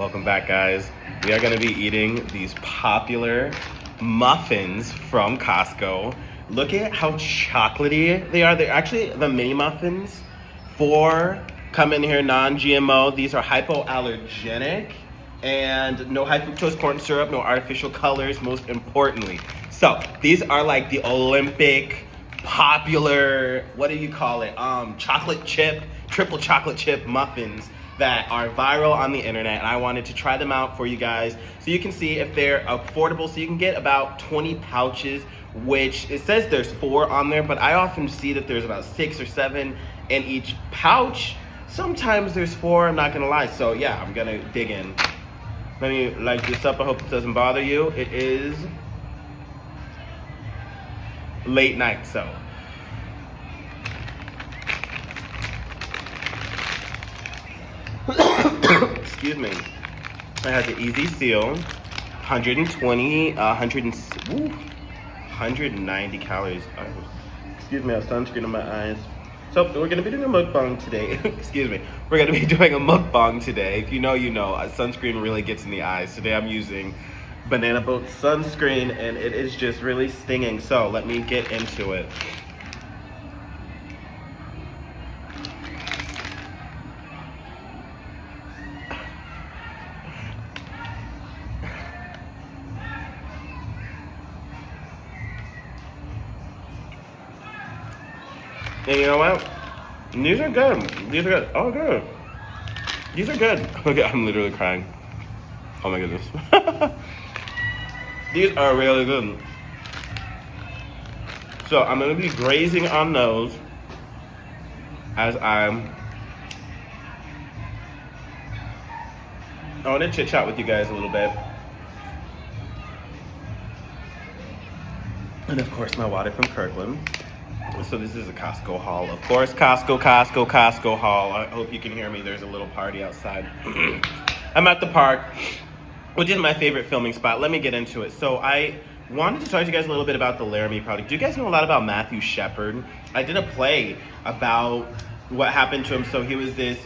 Welcome back, guys. We are going to be eating these popular muffins from Costco. Look at how chocolatey they are. They're actually the mini muffins. 4 come in here non-GMO. These are hypoallergenic and no high fructose corn syrup, no artificial colors, most importantly. So these are like the Olympic popular, what do you call it? Chocolate chip, triple chocolate chip muffins that are viral on the internet, and I wanted to try them out for you guys so you can see if they're affordable. So you can get about 20 pouches, which it says there's 4 on there, but I often see that there's about 6 or 7 in each pouch. Sometimes there's 4, I'm not gonna lie. So yeah, I'm gonna dig in. Let me light this up. I hope it doesn't bother you. It is late night, so excuse me. It has an easy seal, 190 calories. Excuse me, I have sunscreen on my eyes. So we're gonna be doing a mukbang today. Excuse me. We're gonna be doing a mukbang today. If you know, you know. Sunscreen really gets in the eyes. Today I'm using Banana Boat sunscreen, and it is just really stinging. So let me get into it. And you know what? These are good. These are good. Oh, good. These are good. Okay, I'm literally crying. Oh my goodness. These are really good. So I'm gonna be grazing on those as I want to chit chat with you guys a little bit. And of course, my water from Kirkland. So this is a Costco haul. Of course, Costco haul. I hope you can hear me. There's a little party outside. I'm at the park, which is my favorite filming spot. Let me get into it. So I wanted to talk to you guys a little bit about the Laramie product. Do you guys know a lot about Matthew Shepard? I did a play about what happened to him. So he was this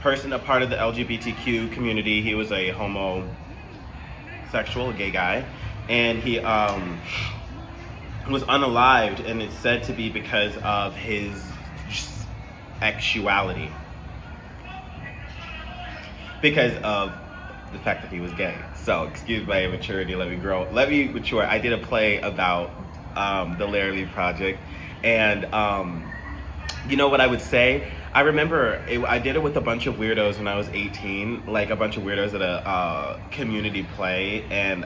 person, a part of the LGBTQ community. He was a homosexual, a gay guy. And he was unalived, and it's said to be because of his sexuality, because of the fact that he was gay. So excuse my immaturity, let me mature. I did a play about the Laramie Project, and you know what I would say? I remember I did it with a bunch of weirdos when I was 18, like a bunch of weirdos at a community play, and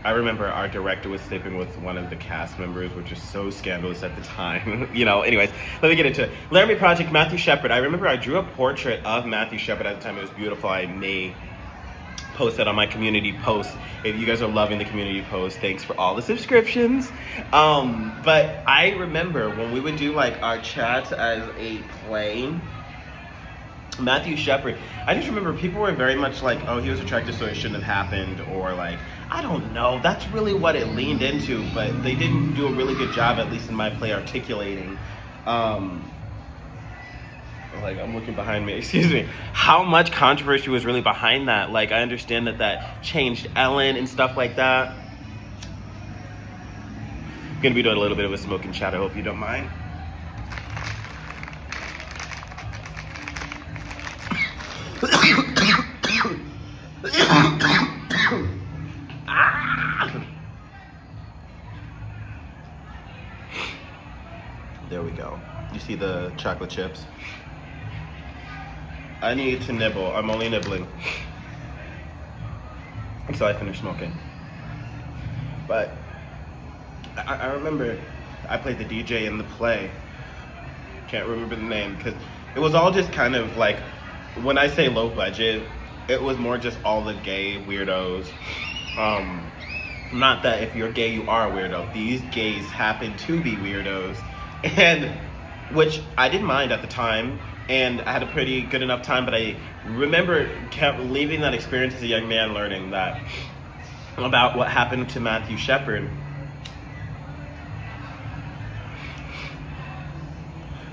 I remember our director was sleeping with one of the cast members, which was so scandalous at the time. You know, anyways, let me get into it. Laramie Project, Matthew Shepard. I remember I drew a portrait of Matthew Shepard at the time. It was beautiful. I may post that on my community post. If you guys are loving the community post, thanks for all the subscriptions. But I remember when we would do like our chats as a play, Matthew Shepard, I just remember people were very much like, oh, he was attractive, so it shouldn't have happened, or like, I don't know. That's really what it leaned into, but they didn't do a really good job, at least in my play, articulating, like, I'm looking behind me, excuse me, how much controversy was really behind that. Like, I understand that changed Ellen and stuff like that. I'm gonna be doing a little bit of a smoking chat, I hope you don't mind. There we go. You see the chocolate chips? I need to nibble. I'm only nibbling until I finish smoking. But I remember I played the DJ in the play. Can't remember the name because it was all just kind of like, when I say low budget, it was more just all the gay weirdos. Not that if you're gay, you are a weirdo. These gays happen to be weirdos. And which I didn't mind at the time, and I had a pretty good enough time, but I remember leaving that experience as a young man learning that about what happened to Matthew Shepard.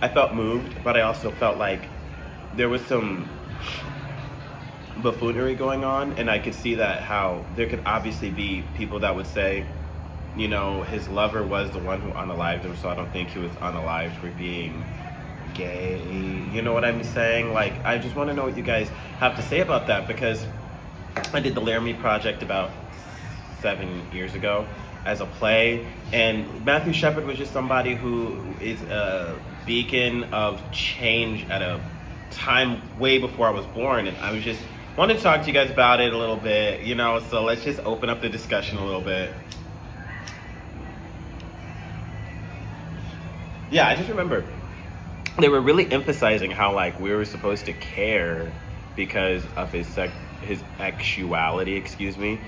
I felt moved, but I also felt like there was some buffoonery going on, and I could see that how there could obviously be people that would say, you know, his lover was the one who unalived him, so I don't think he was unalived for being gay. You know what I'm saying? Like, I just want to know what you guys have to say about that, because I did the Laramie Project about 7 years ago as a play, and Matthew Shepard was just somebody who is a beacon of change at a time way before I was born, and I was just wanted to talk to you guys about it a little bit, you know, so let's just open up the discussion a little bit. Yeah, I just remember they were really emphasizing how, like, we were supposed to care because of his sexuality, excuse me.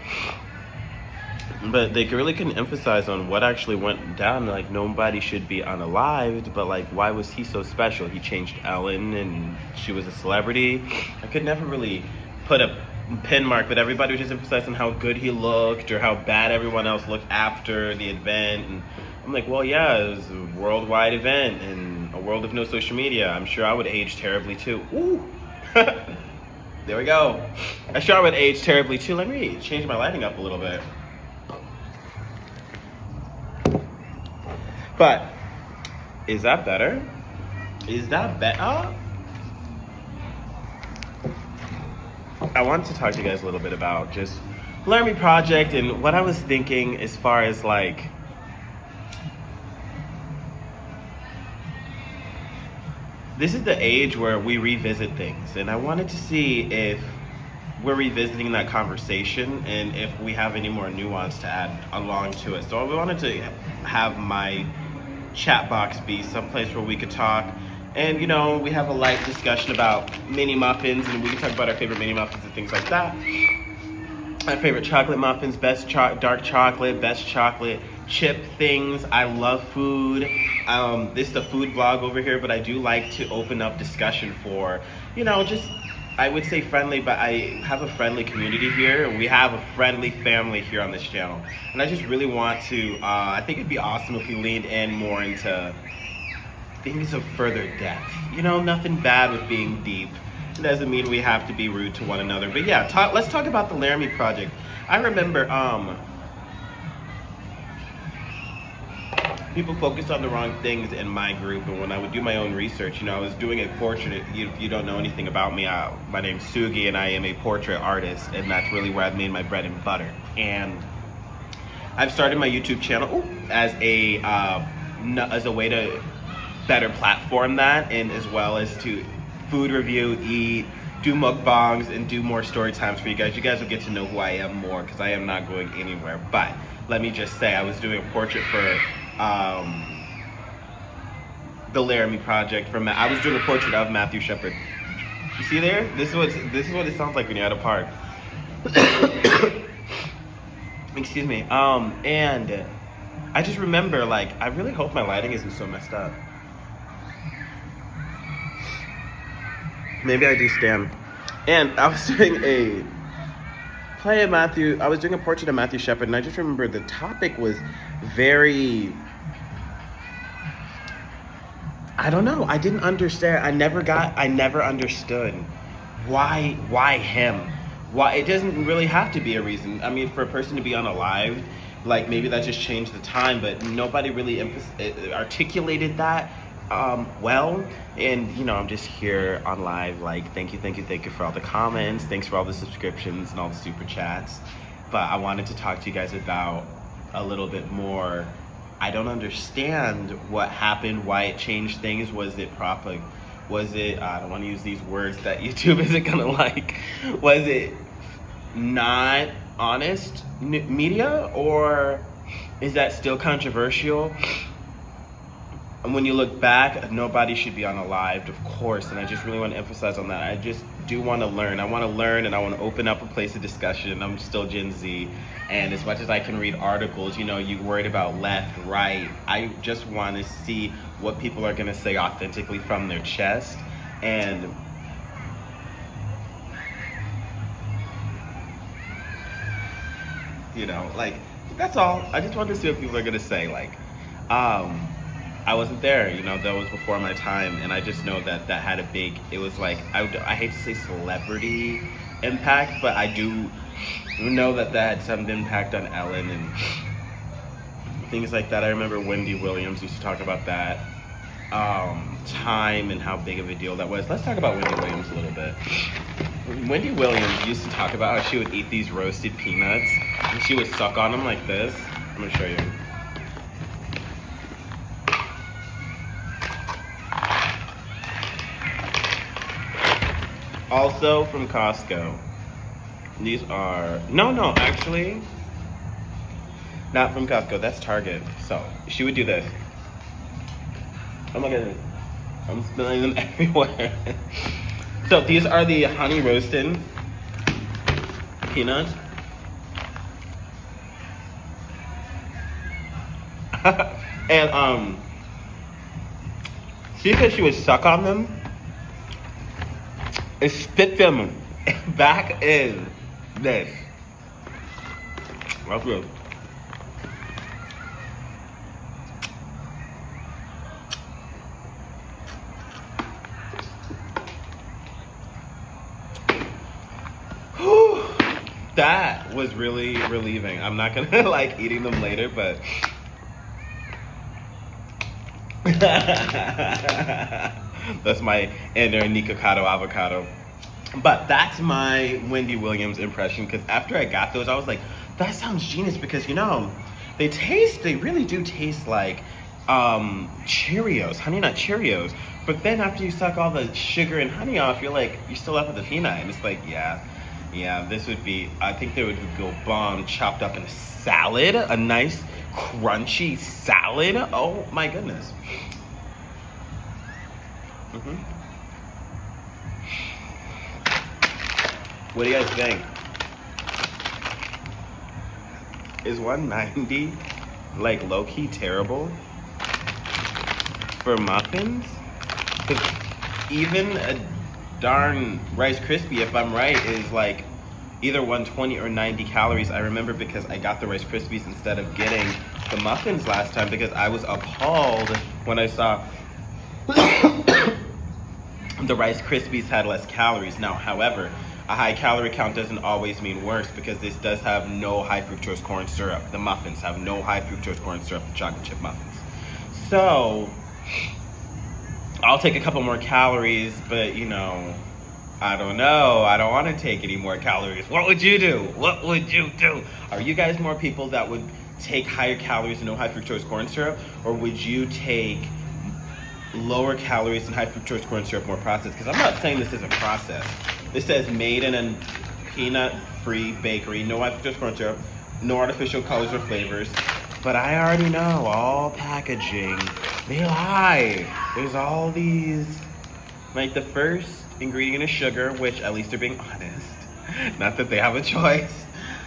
But they really couldn't emphasize on what actually went down. Like, nobody should be unalived, but like, why was he so special? He changed Ellen and she was a celebrity. I could never really put a pin mark, but everybody was just emphasizing how good he looked or how bad everyone else looked after the event. And I'm like, well, yeah, it was a worldwide event in a world of no social media. I'm sure I would age terribly too. Ooh. There we go. I'm sure I would age terribly too. Let me change my lighting up a little bit. But is that better? Is that better? I wanted to talk to you guys a little bit about just Laramie Project and what I was thinking as far as like this is the age where we revisit things, and I wanted to see if we're revisiting that conversation and if we have any more nuance to add along to it. So we wanted to have my chat box be someplace where we could talk, and you know, we have a light discussion about mini muffins, and we can talk about our favorite mini muffins and things like that. My favorite chocolate muffins, best dark chocolate, best chocolate chip things. I love food. This is a food vlog over here, but I do like to open up discussion for, you know, just, I would say friendly, but I have a friendly community here. We have a friendly family here on this channel. And I just really want to, I think it'd be awesome if we leaned in more into things of further depth. You know, nothing bad with being deep. It doesn't mean we have to be rude to one another. But yeah, let's talk about the Laramie Project. I remember people focused on the wrong things in my group, and when I would do my own research, you know, I was doing a portrait. If you don't know anything about me, my name's Sugi, and I am a portrait artist, and that's really where I've made my bread and butter. And I've started my YouTube channel as a way to better platform that, and as well as to food review, eat, do mukbangs, and do more story times for you guys. You guys will get to know who I am more, because I am not going anywhere. But let me just say, I was doing a portrait for the Laramie Project. I was doing a portrait of Matthew Shepard. You see there? This is what it sounds like when you're at a park. Excuse me. And I just remember, like, I really hope my lighting isn't so messed up. Maybe I do stand. And I was doing a play of Matthew. I was doing a portrait of Matthew Shepard, and I just remember the topic was very, I don't know. I didn't understand. I never understood why him. Why it doesn't really have to be a reason. I mean, for a person to be unalived, like maybe that just changed the time, but nobody really articulated that well. And you know, I'm just here on live, like, thank you for all the comments, thanks for all the subscriptions and all the super chats. But I wanted to talk to you guys about a little bit more. I don't understand what happened, why it changed things. Was it I don't want to use these words that YouTube isn't gonna like. Was it not honest media, or is that still controversial? And when you look back, nobody should be unalived, of course, and I just really want to emphasize on that. I just do want to learn. I want to learn, and I want to open up a place of discussion. I'm still Gen Z, and as much as I can read articles, you know, you worried about left, right. I just want to see what people are going to say authentically from their chest, and you know, like, that's all. I just wanted to see what people are going to say, like, I wasn't there, you know, that was before my time, and I just know that that had a big, it was like, I hate to say celebrity impact, but I do know that that had some impact on Ellen and things like that. I remember Wendy Williams used to talk about that time and how big of a deal that was. Let's talk about Wendy Williams a little bit. Wendy Williams used to talk about how she would eat these roasted peanuts and she would suck on them like this. I'm gonna show you. Also from Costco. These are, no, actually, not from Costco, that's Target. So, she would do this. Oh my goodness. I'm spilling them everywhere. So, these are the honey roasted peanuts. And, she said she would suck on them and spit them back in this. That's good. That was really relieving. I'm not gonna like eating them later, but that's my inner Nikocado avocado. But that's my Wendy Williams impression, because after I got those, I was like, that sounds genius, because you know, they really do taste like Cheerios, Honey Nut Cheerios. But then after you suck all the sugar and honey off, you're still left with the peanut. And it's like, yeah, this would be, I think they would go bomb chopped up in a salad, a nice crunchy salad. Oh my goodness. What do you guys think? Is 190 like low-key terrible for muffins? Because even a darn Rice Krispie, if I'm right, is like either 120 or 90 calories. I remember because I got the Rice Krispies instead of getting the muffins last time, because I was appalled when I saw the Rice Krispies had less calories. Now, however, a high calorie count doesn't always mean worse, because this does have no high fructose corn syrup. The muffins have no high fructose corn syrup, the chocolate chip muffins. So, I'll take a couple more calories, but you know, I don't know. I don't want to take any more calories. What would you do? What would you do? Are you guys more people that would take higher calories and no high fructose corn syrup? Or would you take lower calories and high fructose corn syrup, more processed? Because I'm not saying this isn't processed. This says made in a peanut-free bakery, no high fructose corn syrup, no artificial colors or flavors. But I already know all packaging, they lie. There's all these, like the first ingredient is sugar, which at least they're being honest. Not that they have a choice.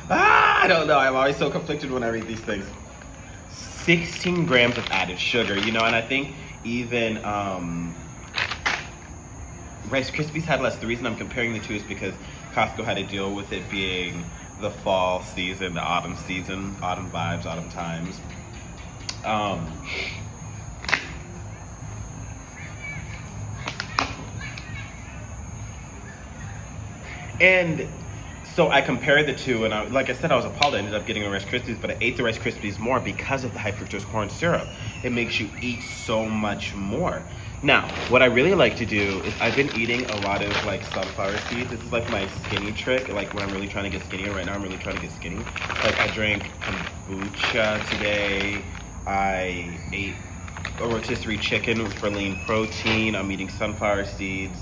I don't know. I'm always so conflicted when I read these things. 16 grams of added sugar, you know, and I think even Rice Krispies had less. The reason I'm comparing the two is because Costco had to deal with it being the fall season, the autumn season, autumn vibes, autumn times. And so I compared the two, and like I said, I was appalled. I ended up getting the Rice Krispies, but I ate the Rice Krispies more because of the high fructose corn syrup. It makes you eat so much more. Now, what I really like to do is I've been eating a lot of like sunflower seeds. This is like my skinny trick, like when I'm really trying to get skinny. Right now I'm really trying to get skinny. Like I drank kombucha today. I ate a rotisserie chicken for lean protein. I'm eating sunflower seeds,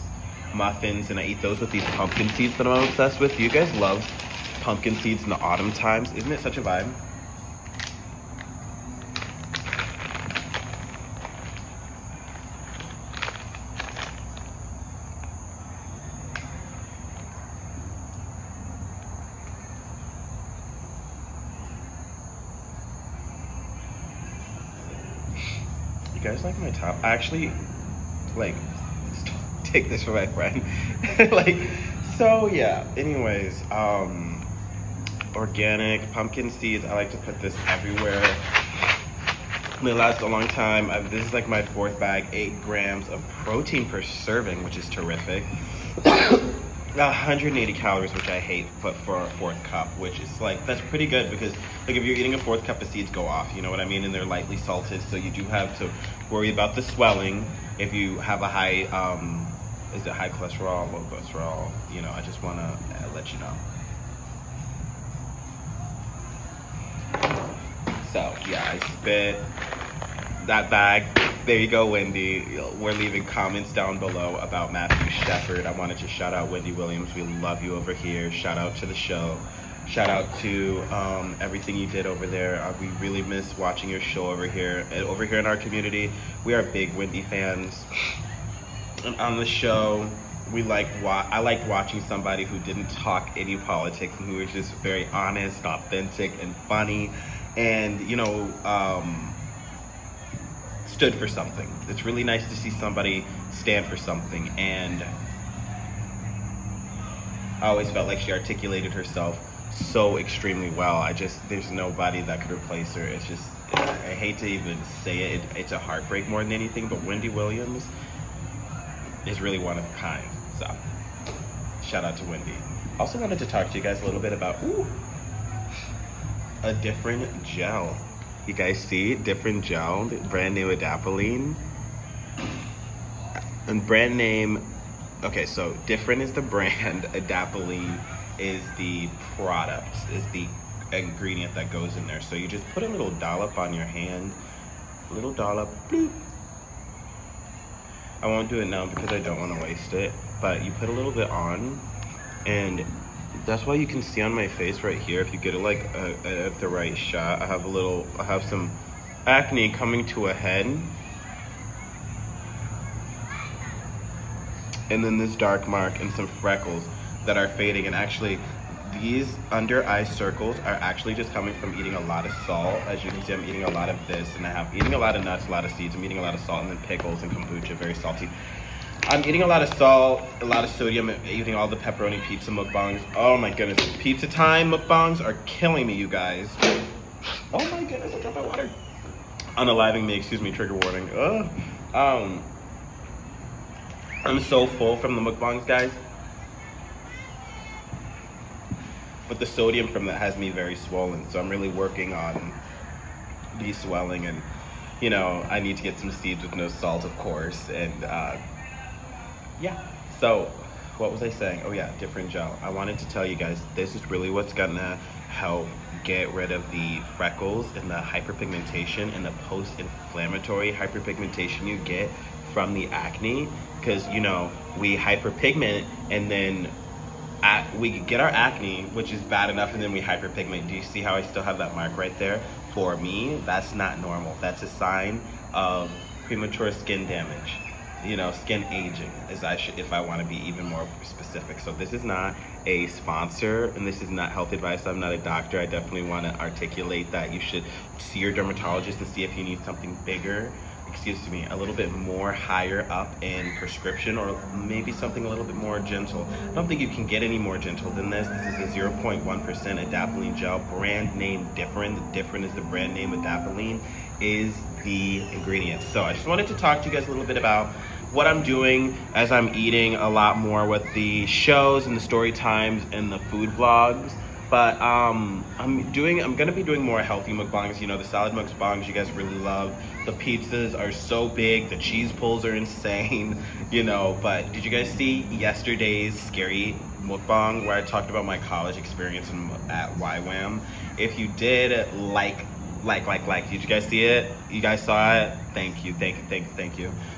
muffins, and I eat those with these pumpkin seeds that I'm obsessed with. Do you guys love pumpkin seeds in the autumn times? Isn't it such a vibe? You guys like my top? I actually, like, take this from my friend. Like, so yeah, anyways, organic pumpkin seeds. I like to put this everywhere. They last a long time. This is like my 4th bag, 8 grams of protein per serving, which is terrific. 180 calories, which I hate, but for a 4th cup, which is like, that's pretty good because like if you're eating a 4th cup, the seeds go off, you know what I mean? And they're lightly salted, so you do have to worry about the swelling if you have a high, is it high cholesterol, low cholesterol? You know, I just want to let you know. So yeah, I spit that bag. There you go, Wendy. We're leaving comments down below about Matthew Shepard. I wanted to shout out Wendy Williams. We love you over here. Shout out to the show. Shout out to everything you did over there. We really miss watching your show over here. Over here in our community, we are big Wendy fans. And on the show, I liked watching somebody who didn't talk any politics and who was just very honest, authentic, and funny, and you know, stood for something. It's really nice to see somebody stand for something, and I always felt like she articulated herself so extremely well. There's nobody that could replace her. It's just, I hate to even say it, it's a heartbreak more than anything, but Wendy Williams is really one of a kind. So, shout out to Wendy. Also wanted to talk to you guys a little bit about, a Differin gel. You guys see Differin gel, brand new Adapalene. And brand name, okay, so Differin is the brand, Adapalene is the product, is the ingredient that goes in there. So you just put a little dollop on your hand, a little dollop, bloop. I won't do it now because I don't want to waste it, but you put a little bit on, and that's why you can see on my face right here, if you get it like at the right shot, I have some acne coming to a head, and then this dark mark and some freckles that are fading. And actually these under eye circles are actually just coming from eating a lot of salt. As you can see, I'm eating a lot of this, and I'm eating a lot of nuts, a lot of seeds. I'm eating a lot of salt, and then pickles and kombucha, very salty. I'm eating a lot of salt, a lot of sodium, eating all the pepperoni pizza mukbangs. Oh my goodness, pizza time mukbangs are killing me, you guys. Oh my goodness, I dropped my water. Unaliving me, excuse me, trigger warning. I'm so full from the mukbangs, guys. But the sodium from that has me very swollen, so I'm really working on de-swelling, and you know, I need to get some seeds with no salt, of course, and yeah. So what was I saying? Oh yeah, Differin gel. I wanted to tell you guys, this is really what's gonna help get rid of the freckles and the hyperpigmentation and the post-inflammatory hyperpigmentation you get from the acne, because you know, we hyperpigment and then we get our acne, which is bad enough, and then we hyperpigment. Do you see how I still have that mark right there? For me, that's not normal. That's a sign of premature skin damage, you know, skin aging, if I want to be even more specific. So this is not a sponsor, and this is not health advice. I'm not a doctor. I definitely want to articulate that you should see your dermatologist and see if you need something bigger, a little bit more higher up in prescription, or maybe something a little bit more gentle. I don't think you can get any more gentle than this. This is a 0.1% Adapalene gel, brand name Differin. The Differin is the brand name, Adapalene is the ingredient. So I just wanted to talk to you guys a little bit about what I'm doing as I'm eating a lot more with the shows and the story times and the food vlogs. But I'm gonna be doing more healthy mukbangs. You know, the salad mukbangs you guys really love. The pizzas are so big, the cheese pulls are insane, you know. But did you guys see yesterday's scary mukbang where I talked about my college experience at YWAM? If you did, like. Did you guys see it? You guys saw it? Thank you.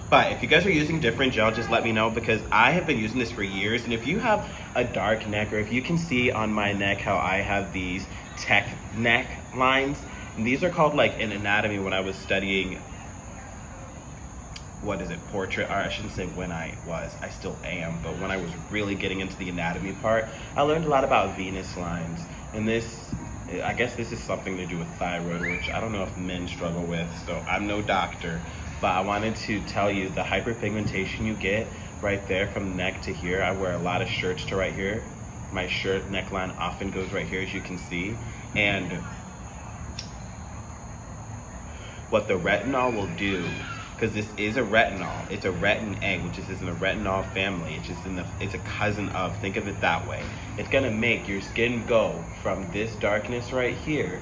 But if you guys are using Differin gel, just let me know, because I have been using this for years. And if you have a dark neck, or if you can see on my neck how I have these tech neck lines, and these are called, like, in anatomy, when I was studying, portrait, or I shouldn't say when I still am, but when I was really getting into the anatomy part, I learned a lot about venous lines. And I guess this is something to do with thyroid, which I don't know if men struggle with, so I'm no doctor. But I wanted to tell you the hyperpigmentation you get right there from neck to here. I wear a lot of shirts to right here. My shirt neckline often goes right here, as you can see. And what the retinol will do, because this is a retinol. It's a retin A, which is in the retinol family. It's a cousin of, think of it that way. It's gonna make your skin go from this darkness right here,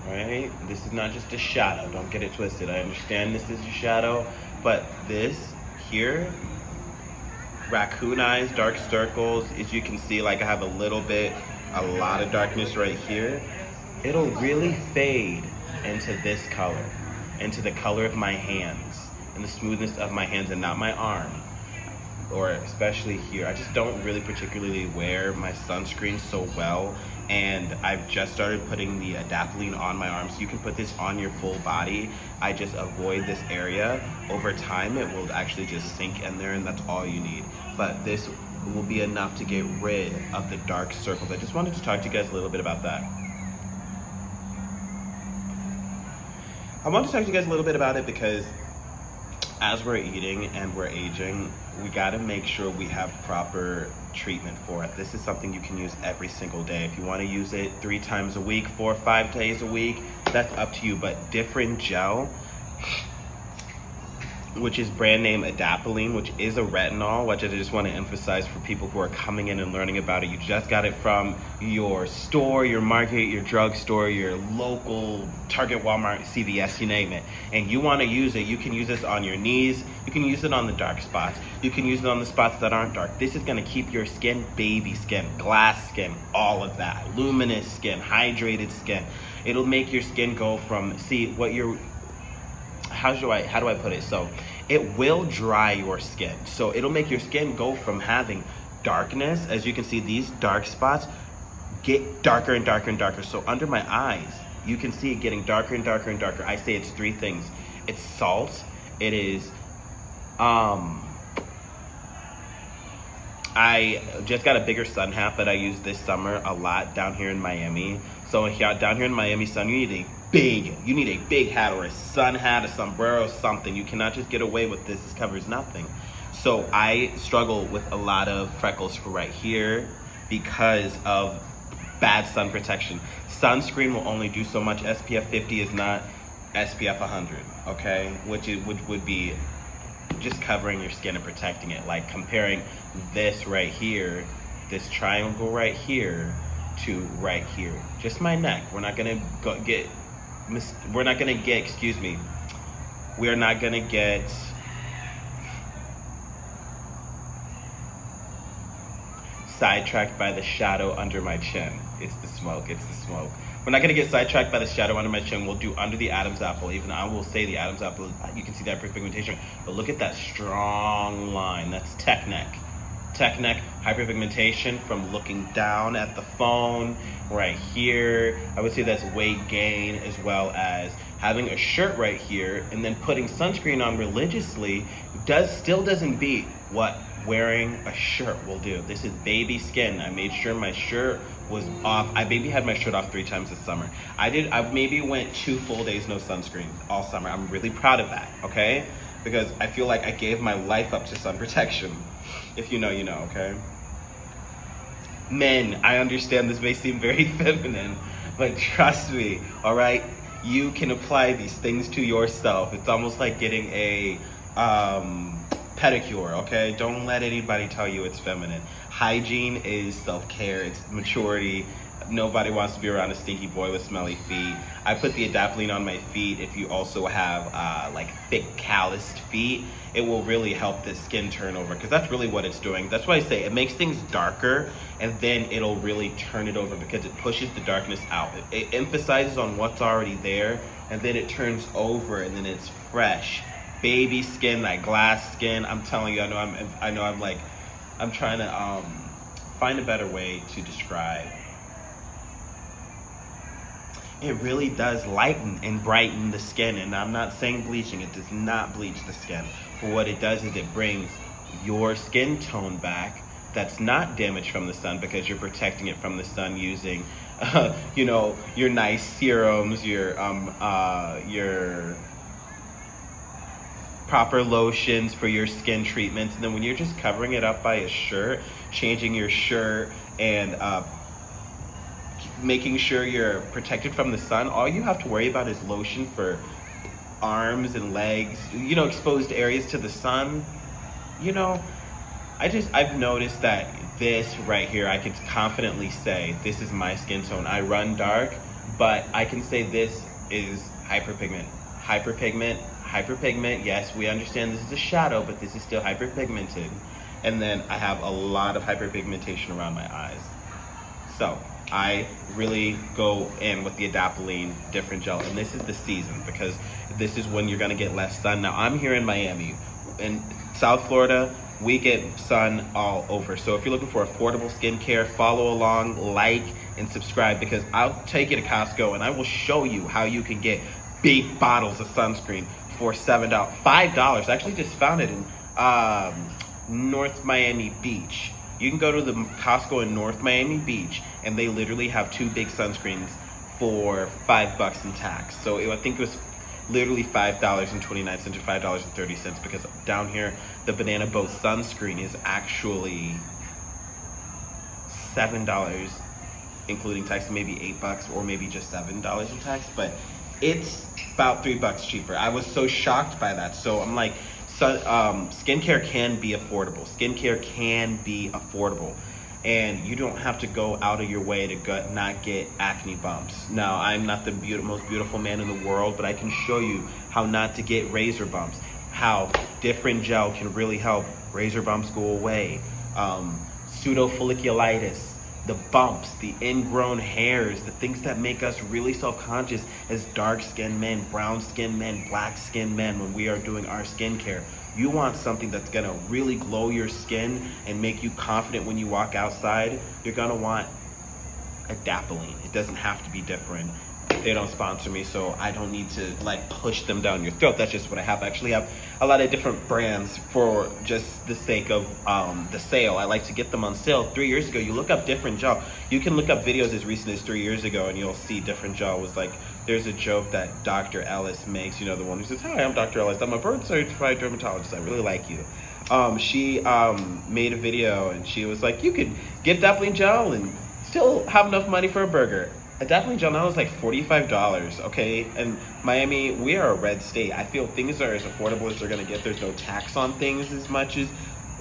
right? This is not just a shadow, don't get it twisted. I understand this is a shadow, but this here, raccoon eyes, dark circles, as you can see, like I have a lot of darkness right here. It'll really fade into this color, into the color of my hands, and the smoothness of my hands, and not my arm, or especially here. I just don't really particularly wear my sunscreen so well, and I've just started putting the Adapalene on my arms. So you can put this on your full body. I just avoid this area. Over time, it will actually just sink in there, and that's all you need. But this will be enough to get rid of the dark circles. I just wanted to talk to you guys a little bit about that. I want to talk to you guys a little bit about it because as we're eating and we're aging, we got to make sure we have proper treatment for it. This is something you can use every single day. If you want to use it 3 times a week, 4 or 5 days a week, that's up to you. But Differin Gel, which is brand name Adapalene, which is a retinol, which I just want to emphasize for people who are coming in and learning about it. You just got it from your store, your market, your drugstore, your local Target, Walmart, CVS, you name it. And you want to use it, you can use this on your knees, you can use it on the dark spots, you can use it on the spots that aren't dark. This is going to keep your skin, baby skin, glass skin, all of that, luminous skin, hydrated skin. It'll make your skin go from, how do I put it? So it will dry your skin. So it'll make your skin go from having darkness, as you can see, these dark spots get darker and darker and darker. So under my eyes, you can see it getting darker and darker and darker. I say it's 3 things. It's salt. It is, I just got a bigger sun hat that I used this summer a lot down here in Miami. So down here in Miami, sun, you need a big hat, or a sun hat, a sombrero, something. You cannot just get away with this. This covers nothing. So I struggle with a lot of freckles right here because of bad sun protection. Sunscreen will only do so much. SPF 50 is not SPF 100, okay? Which would be just covering your skin and protecting it. Like comparing this right here, this triangle right here, to right here. Just my neck. We're not gonna get sidetracked by the shadow under my chin. It's the smoke. We're not gonna get sidetracked by the shadow under my chin. We'll do under the Adam's apple. Even I will say the Adam's apple, you can see that hyperpigmentation, but look at that strong line. That's tech neck, hyperpigmentation from looking down at the phone right here. I would say that's weight gain, as well as having a shirt right here and then putting sunscreen on religiously still doesn't beat what wearing a shirt will do. This is baby skin. I made sure my shirt was off. I maybe had my shirt off 3 times this summer. I maybe went 2 full days no sunscreen all summer. I'm really proud of that, okay? Because I feel like I gave my life up to sun protection. If you know, you know, okay? Men, I understand this may seem very feminine, but trust me, all right? You can apply these things to yourself. It's almost like getting a pedicure, okay? Don't let anybody tell you it's feminine. Hygiene is self-care, it's maturity. Nobody wants to be around a stinky boy with smelly feet. I put the Adapalene on my feet. If you also have like thick calloused feet, it will really help the skin turnover, because that's really what it's doing. That's why I say it makes things darker, and then it'll really turn it over because it pushes the darkness out. It emphasizes on what's already there, and then it turns over, and then it's fresh. Baby skin, like glass skin. I'm telling you, I'm trying to find a better way to describe. It really does lighten and brighten the skin, and I'm not saying bleaching. It does not bleach the skin. But what it does is it brings your skin tone back that's not damaged from the sun, because you're protecting it from the sun using, your nice serums, your proper lotions for your skin treatments. And then when you're just covering it up by a shirt, changing your shirt, and making sure you're protected from the sun, all you have to worry about is lotion for arms and legs, you know, exposed areas to the sun, you know, I've noticed that this right here, I can confidently say this is my skin tone. I run dark, but I can say this is hyperpigment. Hyperpigment, yes, we understand this is a shadow, but this is still hyperpigmented. And then I have a lot of hyperpigmentation around my eyes. So I really go in with the Adapalene Differin Gel, and this is the season because this is when you're gonna get less sun. Now I'm here in Miami. In South Florida, we get sun all over. So if you're looking for affordable skincare, follow along, like, and subscribe, because I'll take you to Costco and I will show you how you can get big bottles of sunscreen for $5. I actually just found it in North Miami Beach. You can go to the Costco in North Miami Beach and they literally have 2 big sunscreens for $5 in tax. So I think it was literally $5.29 or $5.30, because down here the Banana Boat sunscreen is actually $7 including tax, maybe $8 or maybe just $7 in tax, but it's about $3 cheaper. I was so shocked by that. So I'm like, skincare can be affordable. Skincare can be affordable. And you don't have to go out of your way to not get acne bumps. Now, I'm not the most beautiful man in the world, but I can show you how not to get razor bumps, how Differin Gel can really help razor bumps go away, pseudofolliculitis, the bumps, the ingrown hairs, the things that make us really self-conscious as dark-skinned men, brown-skinned men, black-skinned men when we are doing our skincare. You want something that's gonna really glow your skin and make you confident when you walk outside, you're gonna want Adapalene. It doesn't have to be Differin. They don't sponsor me, so I don't need to like push them down your throat. That's just what I have. I actually have a lot of different brands for just the sake of the sale. I like to get them on sale. 3 years ago, you look up Differin Gel. You can look up videos as recent as 3 years ago and you'll see Differin Gel was like, there's a joke that Dr. Ellis makes, you know, the one who says, "Hi, I'm Dr. Ellis. I'm a board-certified dermatologist. I really like you." She made a video and she was like, you could get Adapalene Gel and still have enough money for a burger. Adapalene Gel now is like $45, okay? And Miami, we are a red state. I feel things are as affordable as they're gonna get. There's no tax on things as much as,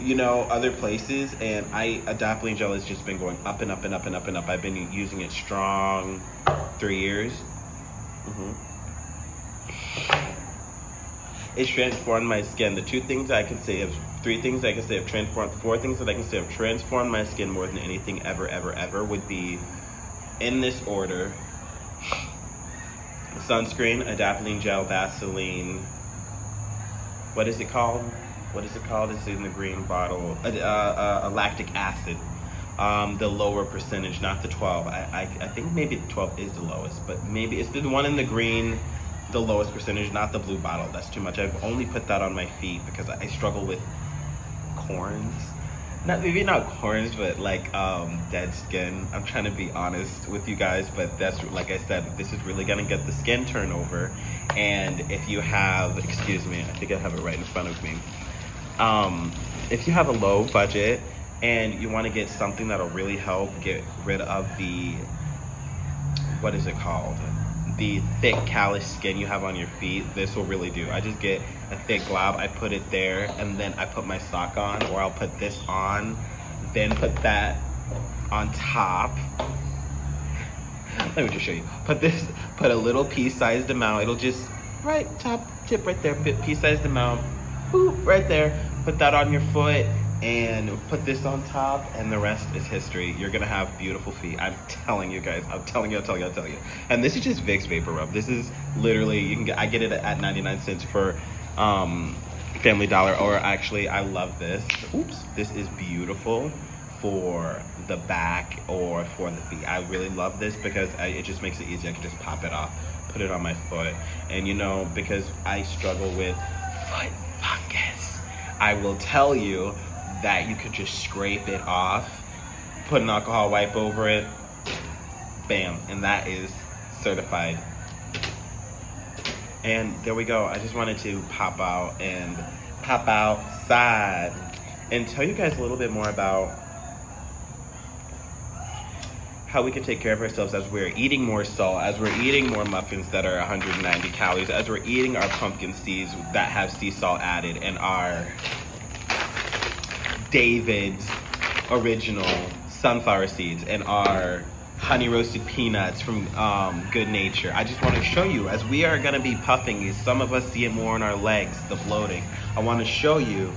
you know, other places. And Adapalene Gel has just been going up and up and up and up and up. I've been using it strong 3 years. It's transformed my skin. The 3 things I can say have transformed, 4 things that I can say have transformed my skin more than anything ever would be, in this order: sunscreen, Adapalene Gel, Vaseline. What is it called? It's in the green bottle. Lactic acid. The lower percentage, not the 12. I think maybe the 12 is the lowest, but maybe it's the one in the green, the lowest percentage, not the blue bottle. That's too much. I've only put that on my feet because I struggle with corns. Maybe not corns, but like dead skin. I'm trying to be honest with you guys, but that's, like I said, this is really gonna get the skin turnover. And if you have, excuse me, I think I have it right in front of me. If you have a low budget and you want to get something that'll really help get rid of the, what is it called? The thick callous skin you have on your feet, this will really do. I just get a thick glob, I put it there, and then I put my sock on, or I'll put this on, then put that on top. Let me just show you. Put a little pea-sized amount. It'll just, right, top tip right there, pea-sized amount, boop, right there. Put that on your foot, and put this on top, and the rest is history. You're gonna have beautiful feet. I'm telling you guys. I'm telling you. And this is just Vicks Vapor Rub. This is literally, I get it at 99 cents for Family Dollar, or actually, I love this. Oops, this is beautiful for the back or for the feet. I really love this because it just makes it easy. I can just pop it off, put it on my foot, and you know, because I struggle with foot fungus, I will tell you that you could just scrape it off, put an alcohol wipe over it, bam, and that is certified. And there we go. I just wanted to pop outside and tell you guys a little bit more about how we can take care of ourselves as we're eating more salt, as we're eating more muffins that are 190 calories, as we're eating our pumpkin seeds that have sea salt added, and our David's original sunflower seeds, and our honey roasted peanuts from Good Nature. I just want to show you, as we are going to be puffing, some of us see it more in our legs, the bloating. I want to show you,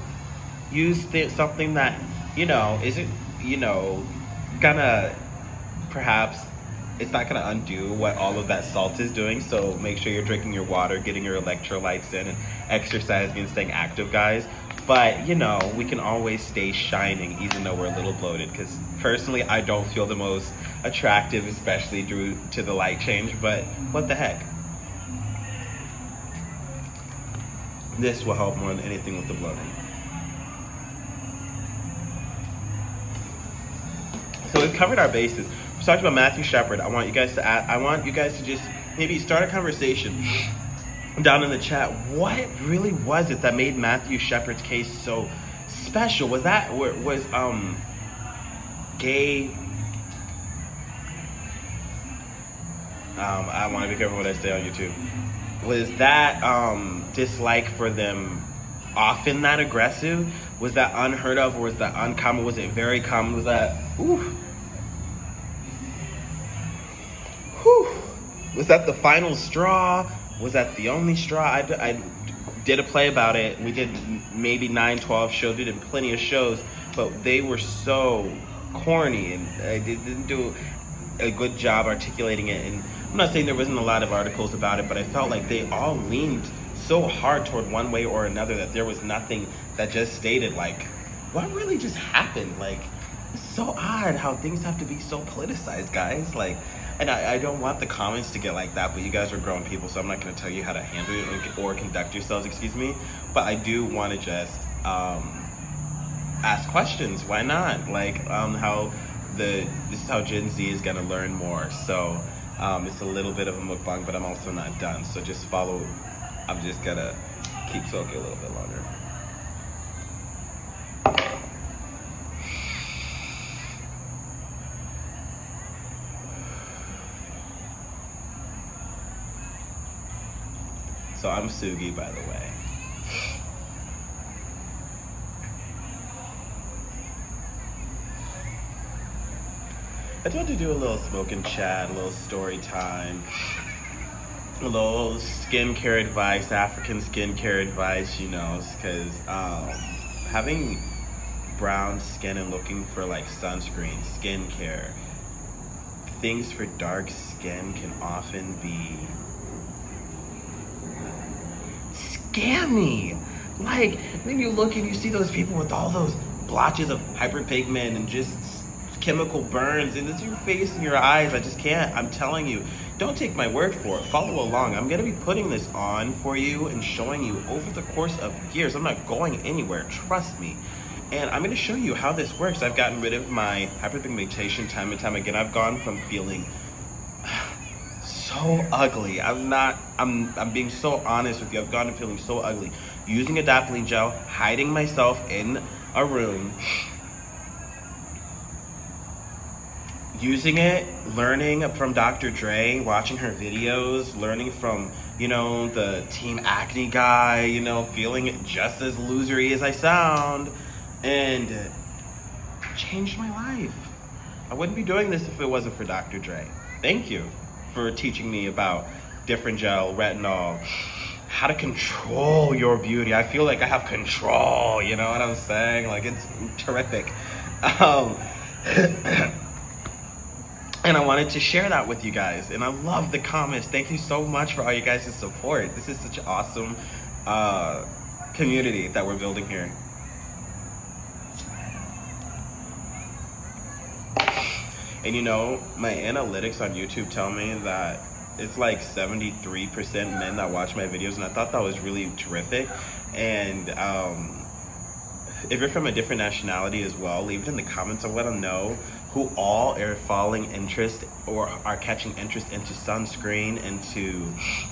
use something that, you know, isn't, you know, gonna, perhaps, it's not gonna undo what all of that salt is doing. So make sure you're drinking your water, getting your electrolytes in, and exercising and staying active, guys. But, you know, we can always stay shining even though we're a little bloated, because personally I don't feel the most attractive, especially due to the light change, but what the heck. This will help more than anything with the bloating. So we've covered our bases. We talked about Matthew Shepard. I want you guys to just maybe start a conversation down in the chat. What really was it that made Matthew Shepard's case so special? Was gay? I want to be careful what I say on YouTube. Was that dislike for them often that aggressive? Was that unheard of, or was that uncommon? Was it very common? Was that, was that the final straw? Was that the only straw? I did a play about it. We did maybe 9, 12 shows. We did plenty of shows, but they were so corny, and I didn't do a good job articulating it. And I'm not saying there wasn't a lot of articles about it, but I felt like they all leaned so hard toward one way or another that there was nothing that just stated, like, what really just happened? Like, it's so odd how things have to be so politicized, guys. Like, and I don't want the comments to get like that, but you guys are grown people, so I'm not going to tell you how to handle it or conduct yourselves, excuse me. But I do want to just ask questions. Why not? Like, this is how Gen Z is going to learn more. So it's a little bit of a mukbang, but I'm also not done. So just follow. I'm just going to keep soaking a little bit longer. So I'm Sugi, by the way. I tried to do a little smoke and chat, a little story time, a little skincare advice, African skincare advice, you know, because having brown skin and looking for like sunscreen, skincare, things for dark skin can often be scammy. Like, then you look and you see those people with all those blotches of hyperpigment and just chemical burns, and it's your face and your eyes. I just can't. I'm telling you, don't take my word for it. Follow along. I'm going to be putting this on for you and showing you over the course of years. I'm not going anywhere. Trust me. And I'm going to show you how this works. I've gotten rid of my hyperpigmentation time and time again. I've gone from feeling so ugly. I'm being so honest with you. I've gone to feeling so ugly. Using Adapalene Gel, hiding myself in a room, using it, learning from Dr. Dre, watching her videos, learning from, you know, the Team Acne guy, you know, feeling just as losery as I sound, and changed my life. I wouldn't be doing this if it wasn't for Dr. Dre. Thank you for teaching me about Differin gel, retinol, how to control your beauty. I feel like I have control, you know what I'm saying? Like, it's terrific. And I wanted to share that with you guys. And I love the comments. Thank you so much for all you guys' support. This is such an awesome community that we're building here. And you know, my analytics on YouTube tell me that it's like 73% men that watch my videos, and I thought that was really terrific. And if you're from a different nationality as well, leave it in the comments. I want to know who all are falling interest or are catching interest into sunscreen, into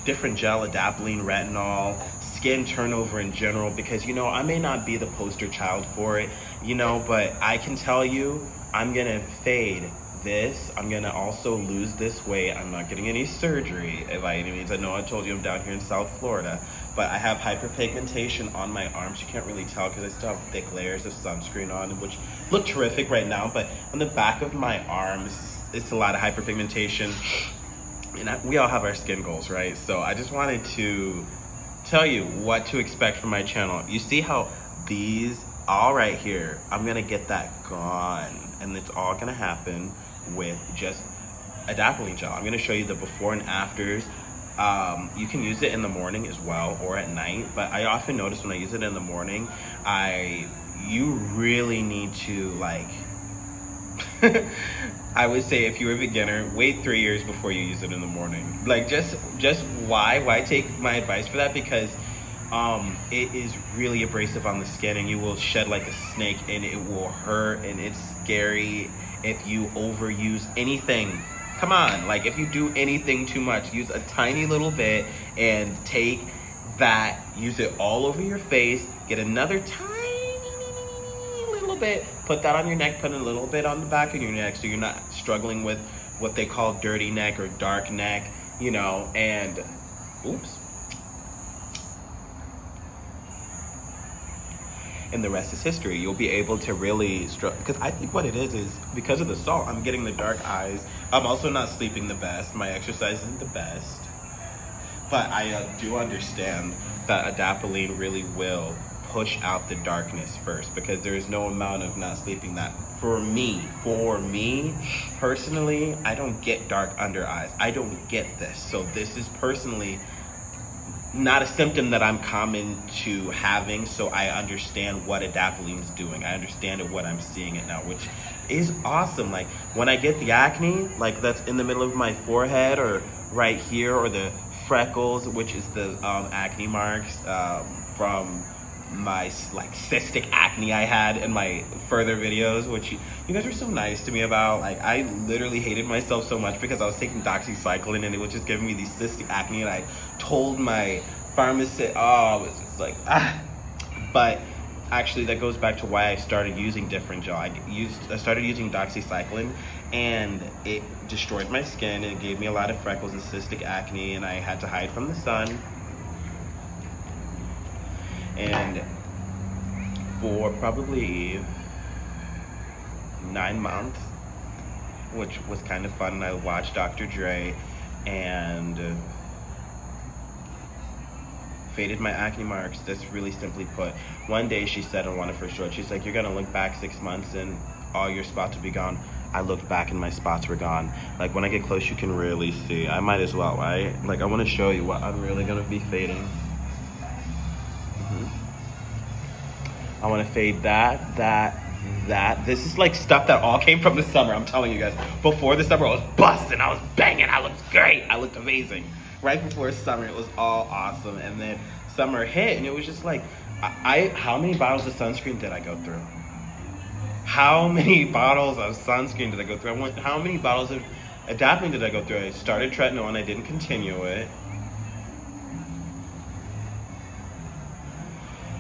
Differin gel, Adapalene, retinol, skin turnover in general, because, you know, I may not be the poster child for it, you know, but I can tell you I'm gonna fade this, I'm gonna also lose this weight. I'm not getting any surgery by any means. I know I told you I'm down here in South Florida, but I have hyperpigmentation on my arms. You can't really tell because I still have thick layers of sunscreen on, which look terrific right now, but on the back of my arms, it's a lot of hyperpigmentation. And we all have our skin goals, right? So I just wanted to tell you what to expect from my channel. You see how these all right here, I'm gonna get that gone, and it's all gonna happen with just Adapalene Gel. I'm gonna show you the before and afters. You can use it in the morning as well or at night, but I often notice when I use it in the morning, you really need to like I would say if you're a beginner, wait 3 years before you use it in the morning. Like just why take my advice for that? Because it is really abrasive on the skin and you will shed like a snake and it will hurt and it's scary if you overuse anything. Come on, like if you do anything too much, use a tiny little bit and take that, use it all over your face, get another tiny little bit, put that on your neck, put a little bit on the back of your neck so you're not struggling with what they call dirty neck or dark neck, you know, and oops. And the rest is history. You'll be able to really because I think what it is because of the salt, I'm getting the dark eyes. I'm also not sleeping the best. My exercise isn't the best. But I do understand that Adapalene really will push out the darkness first, because there is no amount of not sleeping that for me personally, I don't get dark under eyes. I don't get this. So this is personally not a symptom that I'm common to having, so I understand what Adapalene's doing. I understand it, what I'm seeing it now, which is awesome. Like when I get the acne, like that's in the middle of my forehead or right here, or the freckles, which is the acne marks from my like cystic acne I had in my further videos, which you guys were so nice to me about. Like I literally hated myself so much because I was taking doxycycline and it was just giving me these cystic acne, and I told my pharmacist, oh, it was just like but actually that goes back to why I started using Differin gel. I started using doxycycline and it destroyed my skin and it gave me a lot of freckles and cystic acne, and I had to hide from the sun. And for probably 9 months, which was kind of fun, I watched Dr. Dre and faded my acne marks. That's really simply put. One day she said on one of her shorts, she's like, you're gonna look back 6 months and all your spots will be gone. I looked back and my spots were gone. Like when I get close, you can really see. I might as well, right? Like I wanna show you what I'm really gonna be fading. I want to fade that. This is like stuff that all came from the summer. I'm telling you guys. Before the summer, I was busting, I was banging, I looked great, I looked amazing. Right before summer, it was all awesome. And then summer hit, and it was just like, how many bottles of sunscreen did I go through? How many bottles of sunscreen did I go through? How many bottles of Adapalene did I go through? I started Retinols and I didn't continue it.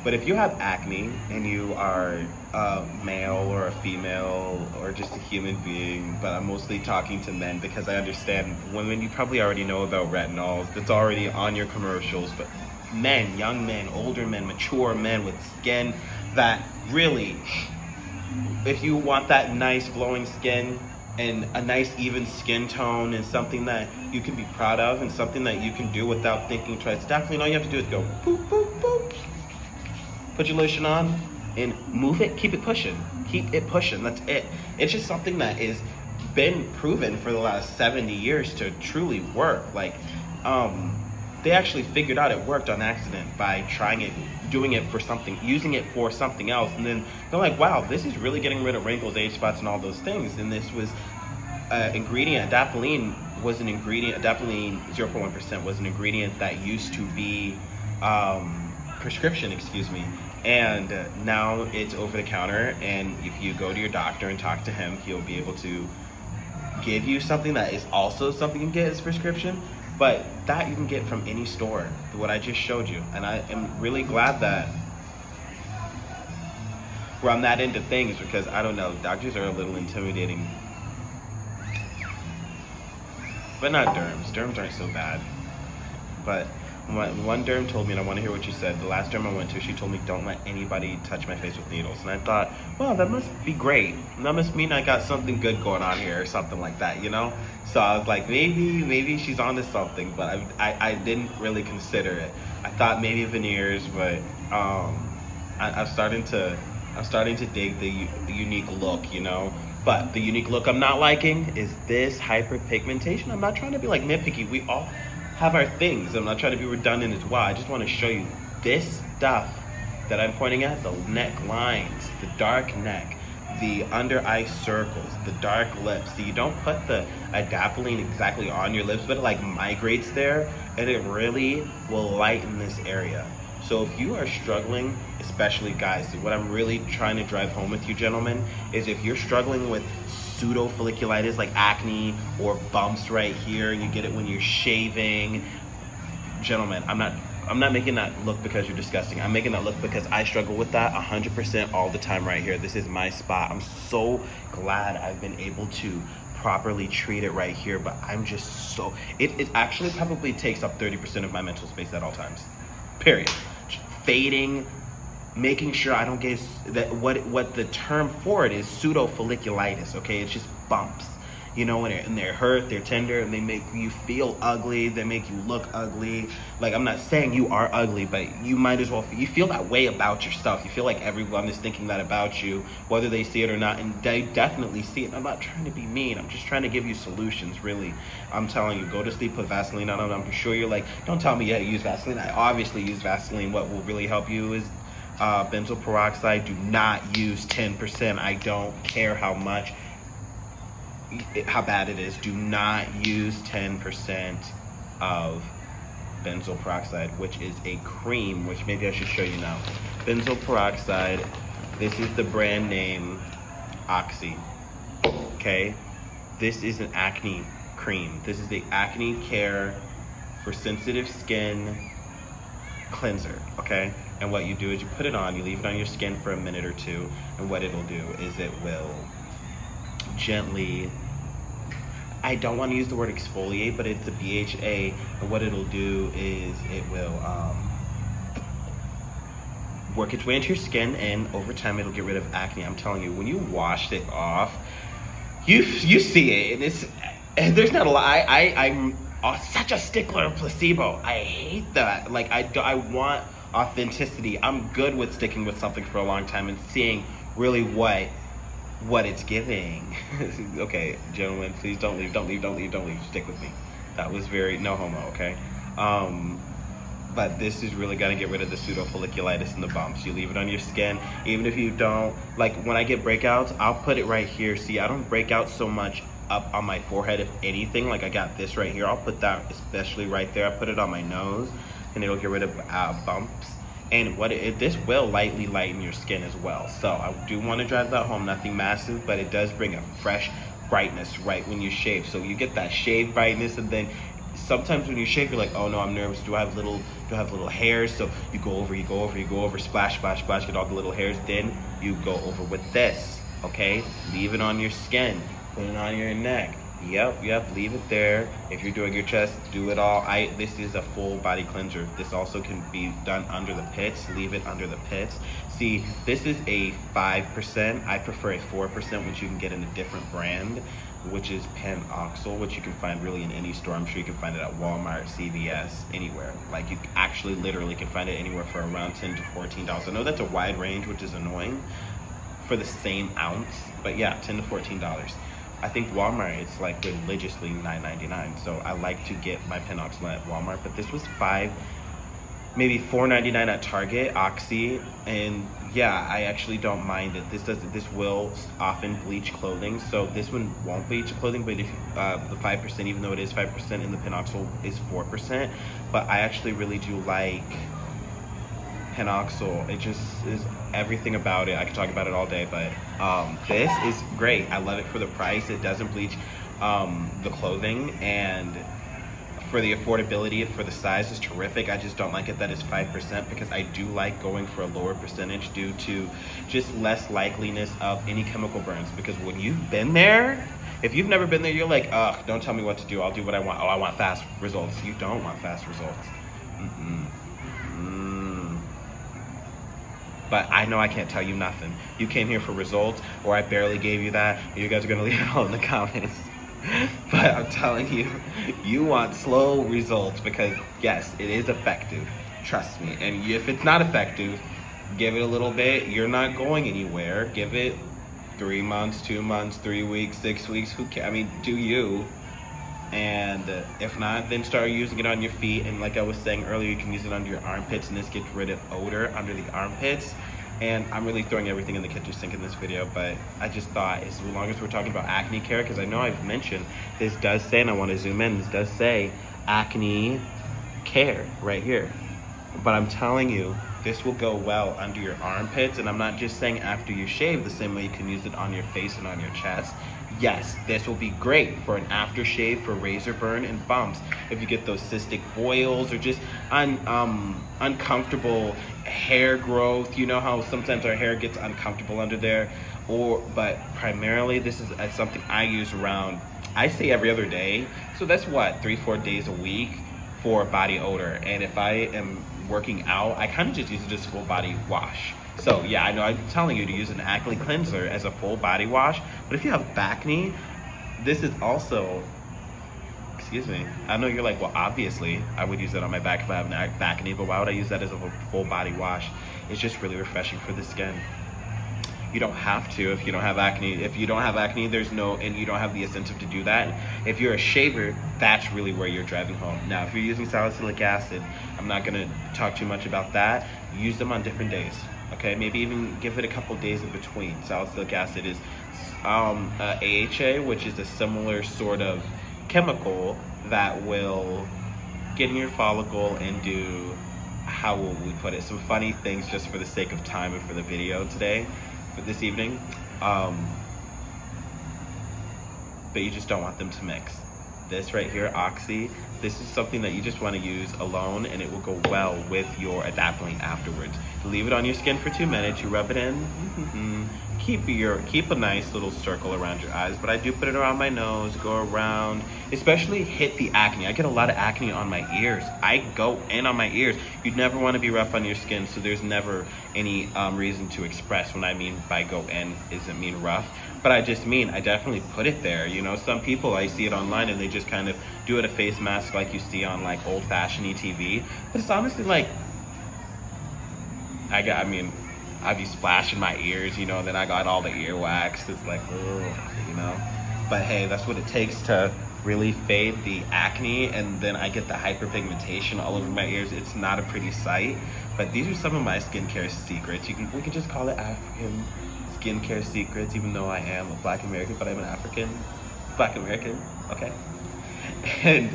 But if you have acne and you are a male or a female or just a human being, but I'm mostly talking to men because I understand women, you probably already know about retinols. That's already on your commercials. But men, young men, older men, mature men with skin that really, if you want that nice glowing skin and a nice even skin tone and something that you can be proud of and something that you can do without thinking twice. Definitely all you have to do is go boop, boop, boop. Put your lotion on and move it, keep it pushing. Keep it pushing, that's it. It's just something that has been proven for the last 70 years to truly work. Like, they actually figured out it worked on accident by trying it, doing it for something, using it for something else. And then they're like, wow, this is really getting rid of wrinkles, age spots, and all those things. And this was ingredient, Adapalene was an ingredient, Adapalene 0.1% was an ingredient that used to be, prescription, excuse me, and now it's over the counter, and if you go to your doctor and talk to him, he'll be able to give you something that is also something you can get as prescription, but that you can get from any store, what I just showed you. And I am really glad that we're on that end of things, because I don't know, doctors are a little intimidating but not derms. Derms aren't so bad. But one derm told me, and I want to hear what you said. The last derm I went to, she told me don't let anybody touch my face with needles. And I thought, well, that must be great. That must mean I got something good going on here or something like that, you know? So I was like, maybe she's onto something, but I didn't really consider it. I thought maybe veneers, but I'm starting to dig the unique look, you know? But the unique look I'm not liking is this hyperpigmentation. I'm not trying to be like nitpicky. We all have our things. I'm not trying to be redundant as well. I just want to show you this stuff that I'm pointing at, the neck lines, the dark neck, the under eye circles, the dark lips. So you don't put the adapalene exactly on your lips, but it like migrates there, and it really will lighten this area. So if you are struggling, especially guys, what I'm really trying to drive home with you gentlemen is if you're struggling with pseudo folliculitis like acne or bumps right here, and you get it when you're shaving, gentlemen, I'm not making that look because you're disgusting. I'm making that look because I struggle with that 100% all the time right here. This is my spot. I'm so glad I've been able to properly treat it right here, but I'm just so, it actually probably takes up 30% of my mental space at all times, period. Fading, making sure I don't get that, what the term for it is pseudo folliculitis, okay? It's just bumps, you know, and they're hurt, they're tender, and they make you feel ugly, they make you look ugly. Like, I'm not saying you are ugly, but you might as well, you feel that way about yourself. You feel like everyone is thinking that about you, whether they see it or not, and they definitely see it. I'm not trying to be mean, I'm just trying to give you solutions, really. I'm telling you, go to sleep, put Vaseline on. I'm sure you're like, don't tell me you use Vaseline. I obviously use Vaseline. What will really help you is benzoyl peroxide. Do not use 10%. I don't care how bad it is. Do not use 10% of benzoyl peroxide, which is a cream, which maybe I should show you now. Benzoyl peroxide, this is the brand name Oxy, okay? This is an acne cream. This is the Acne Care for Sensitive Skin Cleanser, okay? And what you do is you put it on, you leave it on your skin for a minute or two, and what it'll do is it will gently, I don't want to use the word exfoliate, but it's a BHA, and what it'll do is it will work its way into your skin, and over time it'll get rid of acne. I'm telling you, when you wash it off, you see it, and there's not a lot. I'm such a stickler of placebo. I hate that. Like, I want authenticity. I'm good with sticking with something for a long time and seeing really what it's giving. Okay, gentlemen, please don't leave. Stick with me. That was very no homo, okay? But this is really gonna get rid of the pseudo folliculitis and the bumps. You leave it on your skin, even if you don't, like when I get breakouts, I'll put it right here. See, I don't break out so much up on my forehead, if anything. Like I got this right here, I'll put that especially right there. I put it on my nose, and it'll get rid of bumps. And this will lightly lighten your skin as well. So I do want to drive that home. Nothing massive, but it does bring a fresh brightness right when you shave. So you get that shave brightness, and then sometimes when you shave, you're like, oh no, I'm nervous. Do I have little hairs? So you go over, splash, get all the little hairs. Then you go over with this, okay? Leave it on your skin, put it on your neck. Yep, leave it there. If you're doing your chest, do it all. This is a full body cleanser. This also can be done under the pits. Leave it under the pits. See, this is a 5%. I prefer a 4%, which you can get in a different brand, which is Panoxyl, which you can find really in any store. I'm sure you can find it at Walmart, CVS, anywhere. Like, you actually literally can find it anywhere for around $10 to $14. I know that's a wide range, which is annoying for the same ounce, but yeah, $10 to $14. I think Walmart, it's like religiously $9.99. So I like to get my Panoxyl at Walmart, but this was maybe $4.99 at Target, Oxy, and yeah, I actually don't mind it. This will often bleach clothing, so this one won't bleach clothing, but if the 5%, even though it is 5%, and the Panoxyl is 4%, but I actually really do like Panoxyl. It just is everything about it. I could talk about it all day, but this is great. I love it for the price. It doesn't bleach the clothing, and for the affordability, for the size is terrific. I just don't like it that it's 5% because I do like going for a lower percentage due to just less likeliness of any chemical burns. Because when you've been there, if you've never been there, you're like, ugh, don't tell me what to do. I'll do what I want. Oh, I want fast results. You don't want fast results. But I know I can't tell you nothing. You came here for results, or I barely gave you that. You guys are gonna leave it all in the comments. But I'm telling you, you want slow results because yes, it is effective. Trust me. And if it's not effective, give it a little bit. You're not going anywhere. Give it 3 months, 2 months, 3 weeks, 6 weeks. Who cares? I mean, do you? And if not, then start using it on your feet. And like I was saying earlier, you can use it under your armpits, and this gets rid of odor under the armpits. And I'm really throwing everything in the kitchen sink in this video, but I just thought, as long as we're talking about acne care, because I know I've mentioned, this does say, and I want to zoom in, this does say acne care right here. But I'm telling you, this will go well under your armpits, and I'm not just saying after you shave, the same way you can use it on your face and on your chest. Yes, this will be great for an aftershave, for razor burn and bumps. If you get those cystic boils or just uncomfortable hair growth, you know how sometimes our hair gets uncomfortable under there. But primarily this is something I use around, I say every other day. So that's what, 3-4 days a week for body odor. And if I am working out, I kind of just use it as full body wash. So yeah, I know I'm telling you to use an acne cleanser as a full body wash, but if you have acne, this is also, excuse me, I know you're like, well, obviously I would use that on my back if I have acne, but why would I use that as a full body wash? It's just really refreshing for the skin. You don't have to if you don't have acne. If you don't have acne, and you don't have the incentive to do that. If you're a shaver, that's really where you're driving home. Now, if you're using salicylic acid, I'm not gonna talk too much about that. Use them on different days. Okay, maybe even give it a couple days in between. Salicylic acid is AHA, which is a similar sort of chemical that will get in your follicle and do, how will we put it, some funny things just for the sake of time and for the video today, for this evening. But you just don't want them to mix. This right here, Oxy, this is something that you just want to use alone, and it will go well with your Adapalene afterwards. Leave it on your skin for 2 minutes, you rub it in, keep a nice little circle around your eyes, but I do put it around my nose, go around, especially hit the acne. I get a lot of acne on my ears. I go in on my ears. You'd never want to be rough on your skin, so there's never any reason to express. When I mean by go in, isn't mean rough, but I just mean I definitely put it there. You know, some people, I see it online and they just kind of do it a face mask like you see on like old-fashioned TV, but it's honestly like, I'd be splashing my ears, you know, and then I got all the earwax. It's like, ugh, you know. But hey, that's what it takes to really fade the acne, and then I get the hyperpigmentation all over my ears. It's not a pretty sight, but these are some of my skincare secrets. We can just call it African skincare secrets, even though I am a Black American, but I'm an Black American, okay? And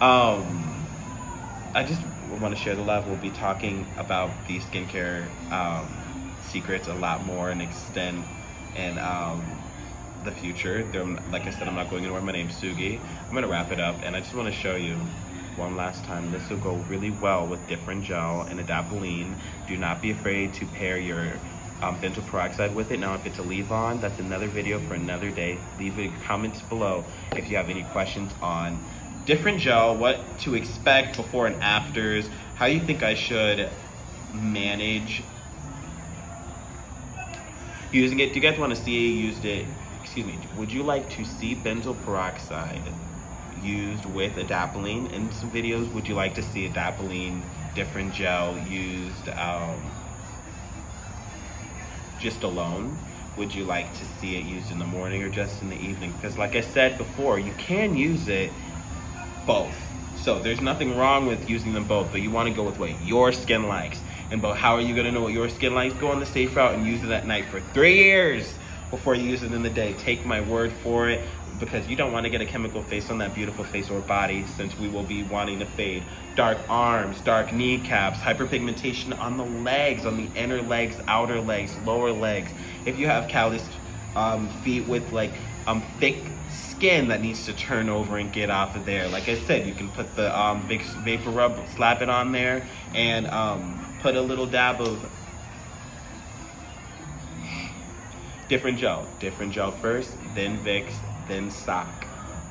I just want to share the love. We'll be talking about these skincare secrets a lot more and extend in the future. Like I said, I'm not going anywhere. My name's Sugi. I'm going to wrap it up, and I just want to show you one last time. This will go really well with Differin gel and Adapalene. Do not be afraid to pair your benzoyl peroxide with it. Now, if it's a leave-on, that's another video for another day. Leave your comments below if you have any questions on Differin gel, what to expect before and afters, how you think I should manage using it. Do you guys want to see used it? Excuse me. Would you like to see benzoyl peroxide used with Adapalene in some videos? Would you like to see Adapalene Differin gel used just alone? Would you like to see it used in the morning or just in the evening? Because like I said before, you can use it both. So there's nothing wrong with using them both, but you want to go with what your skin likes. And but how are you going to know what your skin likes? Go on the safe route and use it at night for 3 years before you use it in the day. Take my word for it, because you don't want to get a chemical face on that beautiful face or body, since we will be wanting to fade dark arms, dark kneecaps, hyperpigmentation on the legs, on the inner legs, outer legs, lower legs. If you have calloused feet with like thick skin that needs to turn over and get off of there. Like I said, you can put the Vicks Vapor Rub, slap it on there, and put a little dab of Differin gel first, then Vicks, then sock.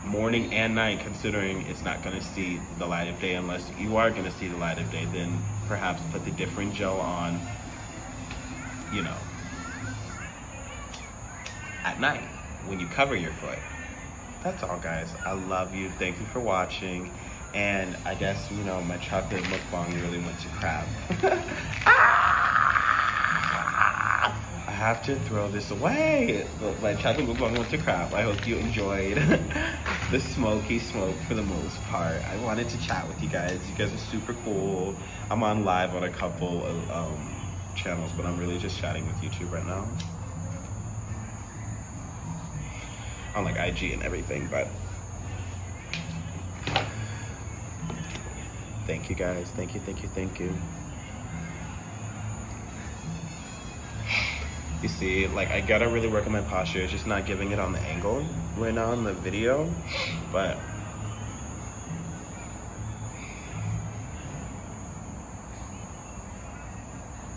Morning and night, considering it's not going to see the light of day. Unless you are going to see the light of day, then perhaps put the Differin gel on, you know, at night when you cover your foot. That's all, guys. I love you. Thank you for watching. And I guess, you know, my chocolate mukbang really went to crap. I have to throw this away. My chocolate mukbang went to crap. I hope you enjoyed the smoky smoke for the most part. I wanted to chat with you guys. You guys are super cool. I'm on live on a couple of channels, but I'm really just chatting with YouTube right now. On like IG and everything, but thank you guys. Thank you. You see, like, I gotta really work on my posture. It's just not giving it on the angle right now in the video, but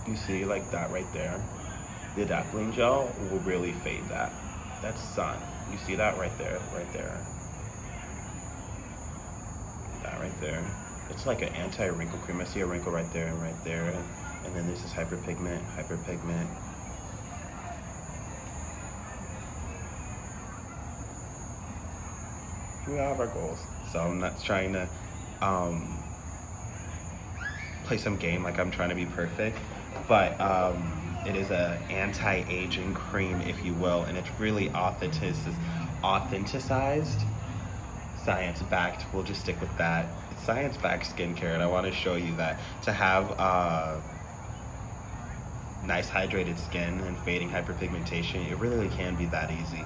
you see, like that right there, the Adapalene Gel will really fade that. That's sun. You see that right there, that right there. It's like an anti-wrinkle cream. I see a wrinkle right there, and then there's this hyperpigment. We all have our goals, so I'm not trying to play some game like I'm trying to be perfect, but it is a anti-aging cream, if you will, and it's really authenticized, science-backed. We'll just stick with that. It's science-backed skincare, and I want to show you that to have nice hydrated skin and fading hyperpigmentation, it really can be that easy.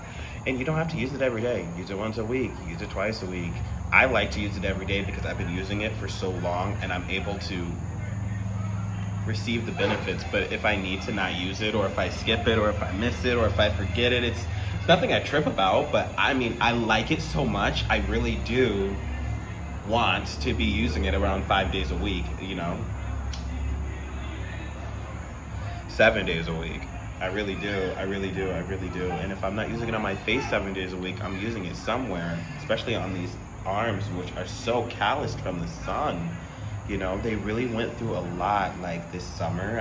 And you don't have to use it every day. Use it once a week, use it twice a week. I like to use it every day because I've been using it for so long and I'm able to receive the benefits. But if I need to not use it, or if I skip it, or if I miss it, or if I forget it, it's nothing I trip about. But I mean, I like it so much, I really do want to be using it around 5 days a week, you know, 7 days a week. I really do. And if I'm not using it on my face 7 days a week, I'm using it somewhere, especially on these arms, which are so calloused from the sun. You know, they really went through a lot, like this summer.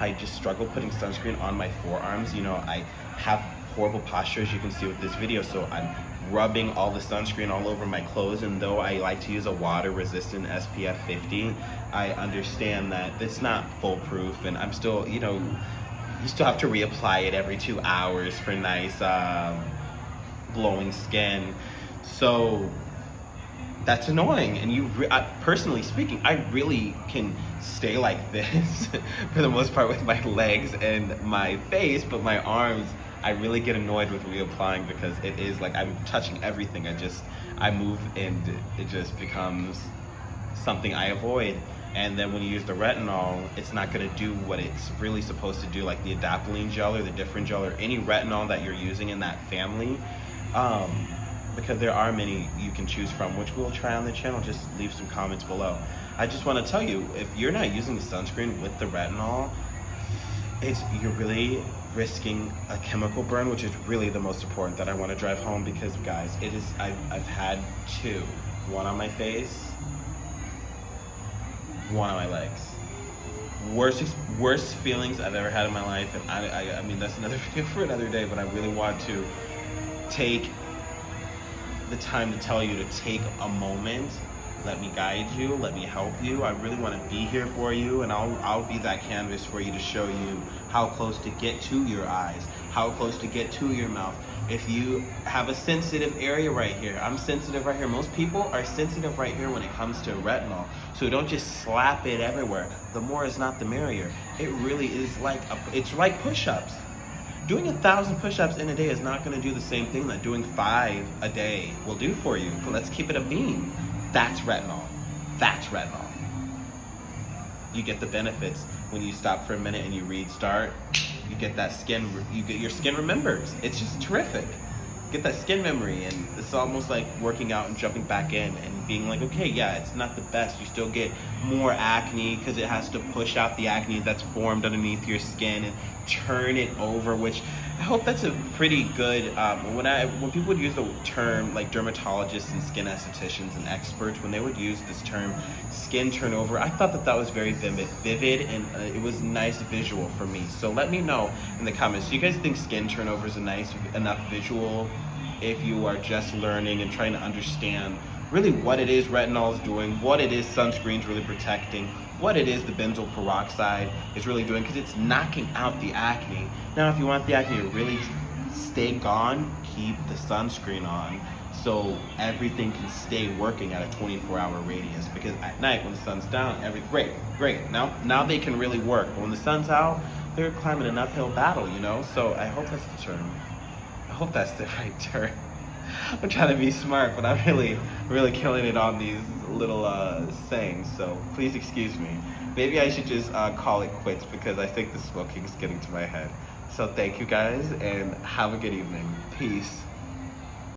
I just struggled putting sunscreen on my forearms. You know, I have horrible posture, as you can see with this video, so I'm rubbing all the sunscreen all over my clothes. And though I like to use a water resistant SPF 50, I understand that it's not foolproof, and I'm still, you know, you still have to reapply it every 2 hours for nice glowing skin. So that's annoying. And personally speaking, I really can stay like this for the most part with my legs and my face, but my arms, I really get annoyed with reapplying because it is like I'm touching everything. I move and it just becomes something I avoid. And then when you use the retinol, it's not going to do what it's really supposed to do, like the Adapalene Gel or the Differin Gel or any retinol that you're using in that family. Because there are many you can choose from, which we'll try on the channel. Just leave some comments below. I just want to tell you, if you're not using the sunscreen with the retinol, you're really risking a chemical burn, which is really the most important that I want to drive home. Because guys, I've had two, one on my face, one on my legs. Worst feelings I've ever had in my life. And I mean, that's another video for another day, but I really want to take the time to tell you to take a moment. Let me guide you, let me help you. I really want to be here for you, and I'll be that canvas for you to show you how close to get to your eyes, how close to get to your mouth. If you have a sensitive area right here, I'm sensitive right here. Most people are sensitive right here when it comes to retinol. So don't just slap it everywhere. The more is not the merrier. It really is like, it's like push-ups. Doing 1,000 push-ups in a day is not gonna do the same thing that doing 5 a day will do for you. So let's keep it a beam. That's retinol. That's retinol. You get the benefits when you stop for a minute and you restart. You get that skin, your skin remembers. It's just terrific. get that skin memory, and it's almost like working out and jumping back in and being like, okay, yeah, it's not the best. You still get more acne because it has to push out the acne that's formed underneath your skin and turn it over, which I hope that's a pretty good, when people would use the term, like dermatologists and skin estheticians and experts, when they would use this term skin turnover, I thought that that was very vivid, and it was nice visual for me. So let me know in the comments, do you guys think skin turnover is a nice enough visual if you are just learning and trying to understand really what it is retinol is doing, what it is sunscreen's really protecting, what it is the benzoyl peroxide is really doing, because it's knocking out the acne. Now, if you want the acne to really stay gone, keep the sunscreen on so everything can stay working at a 24-hour radius, because at night when the sun's down, great. Now they can really work. But when the sun's out, they're climbing an uphill battle, you know? So I hope that's the term. I hope that's the right term. I'm trying to be smart, but I'm really killing it on these little sayings, so please excuse me. Maybe I should just call it quits, because I think the smoking is getting to my head. So thank you guys, and have a good evening. Peace.